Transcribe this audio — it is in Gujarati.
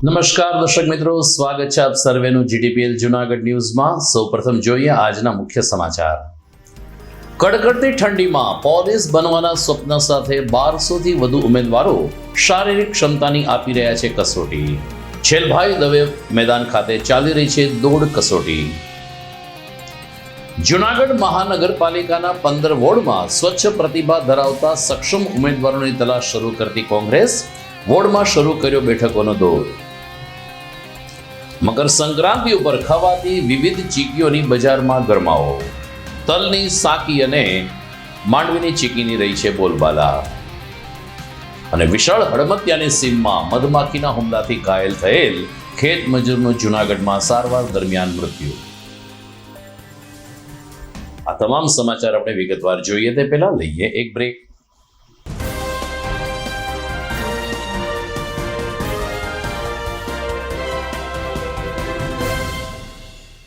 નમસ્કાર દર્શક મિત્રો, સ્વાગત છે આપ સર્વેનું જીટીપીએલ જૂનાગઢ ન્યૂઝમાં. સૌપ્રથમ જોઈએ આજના મુખ્ય સમાચાર. કડકડતી ઠંડીમાં પોલીસ બનવાના સ્વપ્ન સાથે 1200થી વધુ ઉમેદવારો શારીરિક ક્ષમતાની આપી રહ્યા છે કસોટી. છેલભાઈ દવે મેદાન ખાતે ચાલી રહી છે દોડ કસોટી. જૂનાગઢ મહાનગરપાલિકાના 15 વોર્ડમાં સ્વચ્છ પ્રતિભા ધરાવતા સક્ષમ ઉમેદવારોની તલાશ શરૂ કરતી કોંગ્રેસ વોર્ડમાં શરૂ કર્યો બેઠકોનો દોર. મકર સંક્રાંતિ ઉપર ખવાતી વિવિધ ચીકીઓની બજારમાં ગરમાવો. તલની સાકી અને માંડવીની ચીકીની રહી છે બોલબાલા. અને વિશાળ હડમતિયાની સીમમાં મધમાખીના હુમલાથી ઘાયલ થયેલ ખેત મજૂરનું જૂનાગઢમાં સારવાર દરમિયાન મૃત્યુ. આ તમામ સમાચાર આપણે વિગતવાર જોઈએ તે પહેલા લઈએ એક બ્રેક.